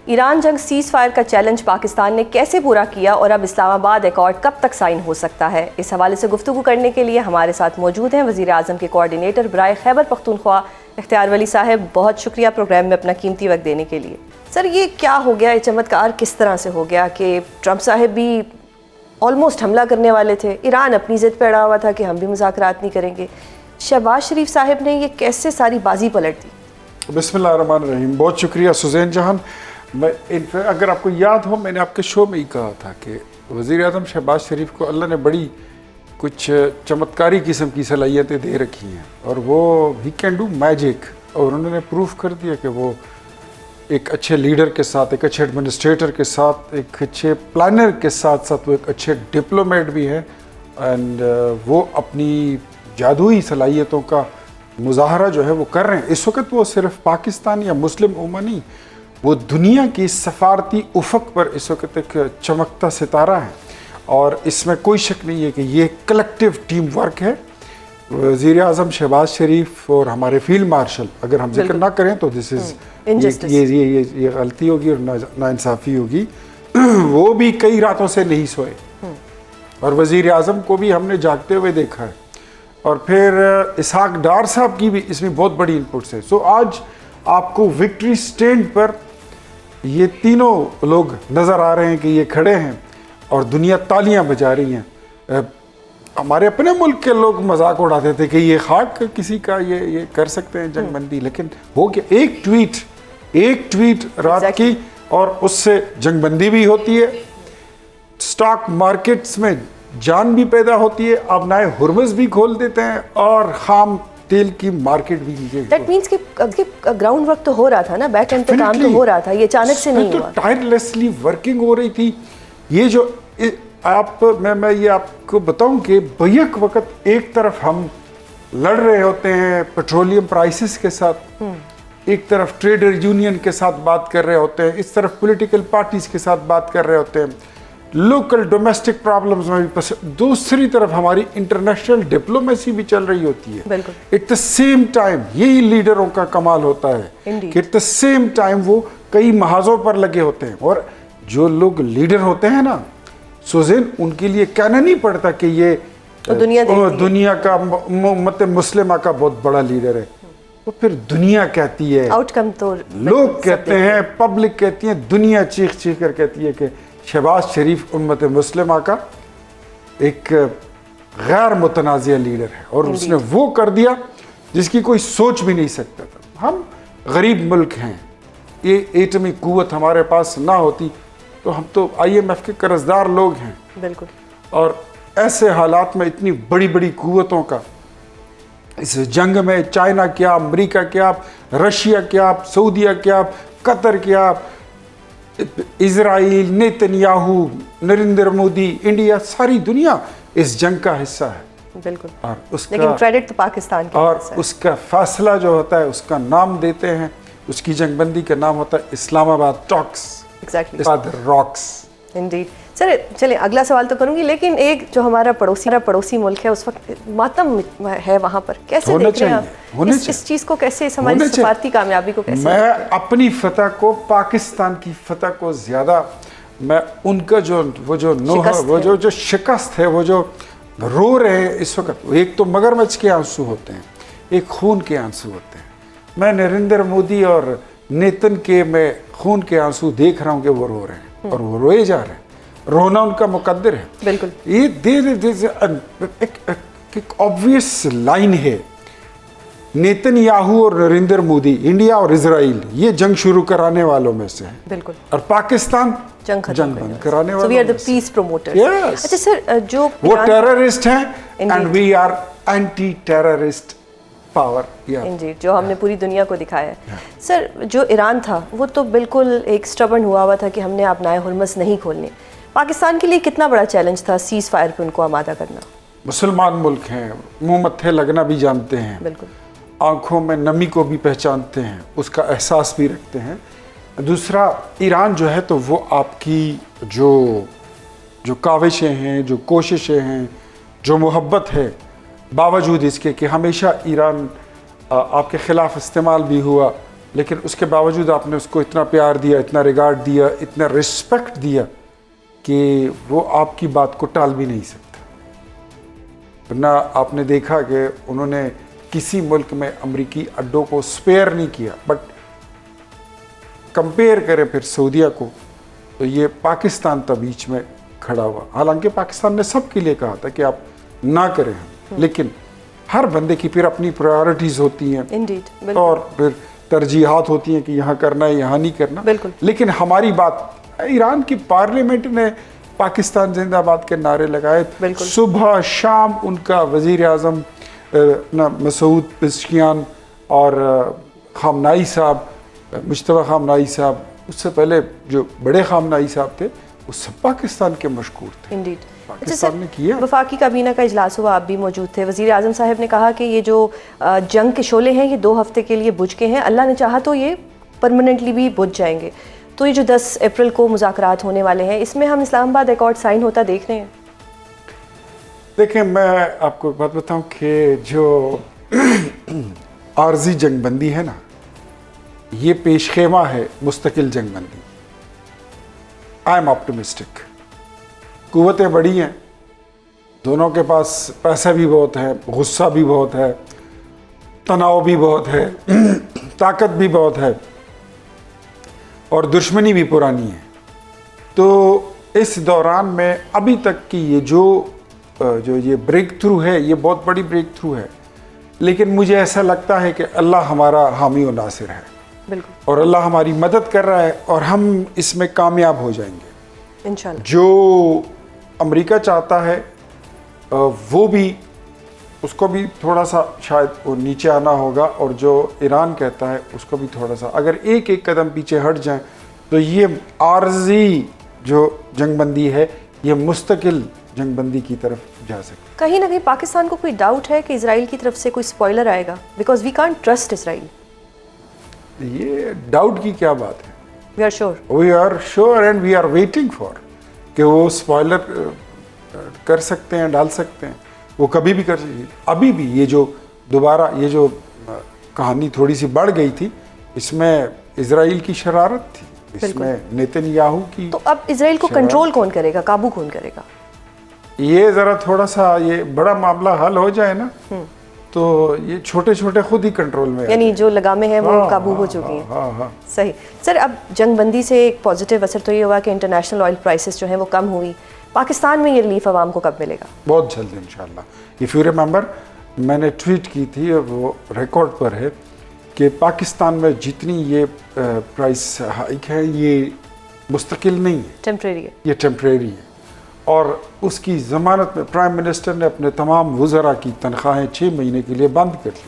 Iran जंग seize fire का challenge Pakistan ने कैसे पूरा किया और अब इस्लामाबाद एकॉर्ड कब तक साइन हो सकता है, इस हवाले से गुफ्तगू करने के लिए हमारे साथ मौजूद हैं वज़ीर आज़म के कोऑर्डिनेटर बराए खैबर पख्तूनख्वा इख्तियार वली साहब। बहुत शुक्रिया प्रोग्राम में अपना कीमती वक्त देने के लिए। सर, ये क्या हो गया, ये चमत्कार किस तरह से हो गया कि ट्रंप साहब भी ऑलमोस्ट हमला करने वाले थे, ईरान अपनी ज़िद पे अड़ा हुआ था कि हम भी मुज़ाकरात नहीं करेंगे, शहबाज शरीफ साहब ने ये कैसे सारी बाजी पलट दी? बिस्मिल्लाहिर्रहमानिर्रहीम। बहुत शुक्रिया सुज़ैन जहान। मैं इनफैक्ट अगर आपको याद हो, मैंने आपके शो में ही कहा था कि वज़ीर आज़म शहबाज शरीफ को अल्लाह ने बड़ी कुछ चमत्कारी किस्म की सलाहियतें दे रखी हैं और वो ही कैन डू मैजिक, और उन्होंने प्रूफ कर दिया कि वो एक अच्छे लीडर के साथ, एक अच्छे एडमिनिस्ट्रेटर के साथ, एक अच्छे प्लानर के साथ साथ वो एक अच्छे डिप्लोमेट भी है। एंड वो अपनी जादुई सलाहियतों का मुजाहरा जो है वो कर रहे हैं। इस वक्त वो सिर्फ पाकिस्तान या मुस्लिम उम्मा नहीं, वो दुनिया की सफारती उफ़क़ पर इस वक्त एक चमकता सितारा है और इसमें कोई शक नहीं है कि ये कलेक्टिव टीम वर्क है। वज़ीर आज़म शहबाज शरीफ और हमारे फील्ड मार्शल, अगर हम जिक्र ना करें तो दिस इज़ ये गलती होगी और नाइंसाफ़ी होगी। वो भी कई रातों से नहीं सोए और वज़ीर आज़म को भी हमने जागते हुए देखा है, और फिर इसहाक डार साहब की भी इसमें बहुत बड़ी इनपुट्स है। सो आज आपको विक्ट्री स्टैंड पर ये तीनों लोग नज़र आ रहे हैं कि ये खड़े हैं और दुनिया तालियां बजा रही हैं। हमारे अपने मुल्क के लोग मजाक उड़ाते थे कि ये खाक किसी का ये कर सकते हैं जंगबंदी, लेकिन हो गया एक ट्वीट रात की और उससे जंगबंदी भी होती है, स्टॉक मार्केट्स में जान भी पैदा होती है, अब नए हुर्मुज़ भी खोल देते हैं और खाम तेल की मार्केट भी नीचे। दैट मींस कि ग्राउंड वर्क तो हो रहा था ना, बैक एंड पे काम तो हो रहा था, ये अचानक से नहीं हुआ। टायरलेसली वर्किंग हो रही थी। ये जो मैं ये आपको बताऊं कि बैक वक्त एक तरफ हम लड़ रहे होते हैं पेट्रोलियम प्राइसेस के साथ, एक तरफ ट्रेडर यूनियन के साथ बात कर रहे होते हैं, इस तरफ पॉलिटिकल पार्टीज के साथ बात कर रहे होते हैं, लोकल डोमेस्टिक प्रॉब्लम्स में भी, दूसरी तरफ हमारी इंटरनेशनल डिप्लोमेसी भी चल रही होती है। एट द सेम टाइम यही लीडरों का कमाल होता है कि एट द सेम टाइम वो कई महाजों पर लगे होते हैं, और जो लोग लीडर होते हैं ना सुज़ैन, उनके लिए कहना नहीं पड़ता कि ये तो दुनिया का उम्मत मुस्लिमा का बहुत बड़ा लीडर है। वो फिर दुनिया कहती है, आउटकम तो लोग कहते हैं, पब्लिक कहती है, दुनिया चीख चीख कर कहती है कि शहबाज शरीफ उम्मत मुस्लिमा का एक गैर मुतनाज़िया लीडर है, और उसने वो कर दिया जिसकी कोई सोच भी नहीं सकता था। हम गरीब मुल्क हैं, ये एटमी कुव्वत हमारे पास ना होती तो हम तो IMF के कर्जदार लोग हैं। बिल्कुल। और ऐसे हालात में इतनी बड़ी बड़ी कुव्वतों का इस जंग में चाइना क्या, अमेरिका क्या, रशिया क्या, सऊदीया क्या, कतर क्या, Israel, Netanyahu, Narendra Modi, India, सारी दुनिया इस जंग का हिस्सा है। बिल्कुल। और उसका लेकिन क्रेडिट तो पाकिस्तान का और उसका फैसला जो होता है उसका नाम देते हैं, उसकी जंगबंदी का नाम होता है Islamabad talks. Exactly. Rocks. Indeed. Sir चलिए अगला सवाल तो करूंगी, लेकिन एक जो हमारा पड़ोसी मुल्क है उस वक्त मातम है वहाँ पर, कैसे देख रहे हैं इस चीज़ को, कैसे इस हमारी सफारती कामयाबी को कैसे? मैं अपनी फतह को, पाकिस्तान की फतह को ज़्यादा मैं उनका जो शिकस्त है, वो जो रो रहे हैं इस वक्त, एक तो मगरमच्छ के आंसू होते हैं, एक खून के आंसू होते हैं। मैं नरेंद्र मोदी और नेतन के मैं खून के आंसू देख रहा हूँ कि वो रो रहे हैं और वो रोए जा रहे हैं। रोना उनका मुकद्दर है। बिल्कुल। ये एक ऑब्वियस लाइन है, नेतन्याहू और नरेंद्र मोदी, इंडिया और इजराइल, ये जंग शुरू कराने वालों में से है। बिल्कुल। और पाकिस्तान जंग बंद कराने वालों। So we are the peace promoters. Yes. अच्छा सर, जो वो टेररिस्ट हैं and we are anti terrorist power. Indeed, जो हमने पूरी दुनिया को दिखाया है। सर, जो ईरान था वो तो बिल्कुल एक स्टबर्न हुआ था कि हमने अपनाए हुर्मुज़ नहीं खोलने। पाकिस्तान के लिए कितना बड़ा चैलेंज था सीज़ फायर पे उनको आमादा करना? मुसलमान मुल्क हैं, मुंह मत्थे लगना भी जानते हैं। बिल्कुल। आंखों में नमी को भी पहचानते हैं, उसका एहसास भी रखते हैं। दूसरा, ईरान जो है तो वो आपकी जो काविशें हैं, जो कोशिशें हैं, जो मोहब्बत है, बावजूद इसके कि हमेशा ईरान आपके ख़िलाफ़ इस्तेमाल भी हुआ लेकिन उसके बावजूद आपने उसको इतना प्यार दिया, इतना रिगार्ड दिया, इतना रिस्पेक्ट दिया कि वो आपकी बात को टाल भी नहीं सकता। वरना आपने देखा कि उन्होंने किसी मुल्क में अमरीकी अड्डों को स्पेयर नहीं किया, बट कंपेयर करें फिर सऊदीया को, तो ये पाकिस्तान तब बीच में खड़ा हुआ। हालांकि पाकिस्तान ने सबके लिए कहा था कि आप ना करें, लेकिन हर बंदे की फिर अपनी प्रायोरिटीज़ होती हैं। Indeed, और फिर तरजीहात होती हैं कि यहाँ करना है, यहाँ नहीं करना। बिल्कुल। लेकिन हमारी बात, ईरान की पार्लियामेंट ने पाकिस्तान जिंदाबाद के नारे लगाए। सुबह शाम उनका वज़ीर आज़म मसूद पेज़ेश्कियान और खामनाई साहब, मुश्तबा खामनाई साहब, उससे पहले जो बड़े खामनाई साहब थे, वो सब पाकिस्तान के मशहूर थे। इंडीड। पाकिस्तान ने किया। वफाकी काबीना का इजलास हुआ, आप भी मौजूद थे। वज़ीर आज़म साहब ने कहा कि ये जो जंग के शोले हैं ये 2 हफ्ते के लिए बुझ के हैं, अल्लाह ने चाहा तो ये परमानेंटली भी बुझ जाएंगे। तो ये जो 10 अप्रैल को मुज़ाकरात होने वाले हैं, इसमें हम इस्लामाबाद एकॉर्ड साइन होता देख रहे हैं। देखें, मैं आपको एक बात बताऊं कि जो आर्जी जंगबंदी है ना, ये पेशखेमा है मुस्तकिल जंगबंदी। I am optimistic. कुव्वतें बड़ी हैं, दोनों के पास पैसा भी बहुत है, गुस्सा भी बहुत है, तनाव भी बहुत है, ताकत भी बहुत है, और दुश्मनी भी पुरानी है। तो इस दौरान में अभी तक की ये जो ये ब्रेक थ्रू है, ये बहुत बड़ी ब्रेक थ्रू है। लेकिन मुझे ऐसा लगता है कि अल्लाह हमारा हामी और नासिर है, बिल्कुल, और अल्लाह हमारी मदद कर रहा है, और हम इसमें कामयाब हो जाएंगे इंशाल्लाह। जो अमेरिका चाहता है वो भी, उसको भी थोड़ा सा शायद वो नीचे आना होगा, और जो ईरान कहता है उसको भी थोड़ा सा, अगर एक एक कदम पीछे हट जाएं तो ये आर्जी जो जंगबंदी है ये मुस्तकिल जंगबंदी की तरफ जा सकती। कहीं ना कहीं पाकिस्तान को कोई डाउट है कि इजराइल की तरफ से कोई स्पॉइलर आएगा, because we can't trust Israel. ये डाउट की क्या बात है? We are sure and we are waiting for कि वो स्पॉइलर कर सकते हैं, डाल सकते हैं, वो कभी भी कर सकते हैं। अभी भी ये जो दोबारा ये जो कहानी थोड़ी सी बढ़ गई थी, इसमें इजराइल की शरारत थी, इसमें नेतन्याहू की। तो अब इजराइल को कंट्रोल कौन करेगा, काबू कौन करेगा? ये ज़रा थोड़ा सा ये बड़ा मामला हल हो जाए ना, तो ये छोटे छोटे खुद ही कंट्रोल में, यानी जो लगामें हैं वो काबू हो चुकी हैं। हाँ। सही। सर, अब जंगबंदी से एक पॉजिटिव असर तो ये हुआ कि इंटरनेशनल ऑयल प्राइसेस जो हैं वो कम हुई। पाकिस्तान में ये रिलीफ आवाम को कब मिलेगा? बहुत जल्द इंशाल्लाह। इफ़ यू रिमेंबर, मैंने ट्वीट की थी, वो रिकॉर्ड पर है, कि पाकिस्तान में जितनी ये प्राइस हाइक है ये मुस्तकिल नहीं है, टेम्परेरी है, ये टेम्परेरी है। और उसकी ज़मानत में प्राइम मिनिस्टर ने अपने तमाम वज़रा की तनख्वाहें 6 महीने के लिए बंद कर दी।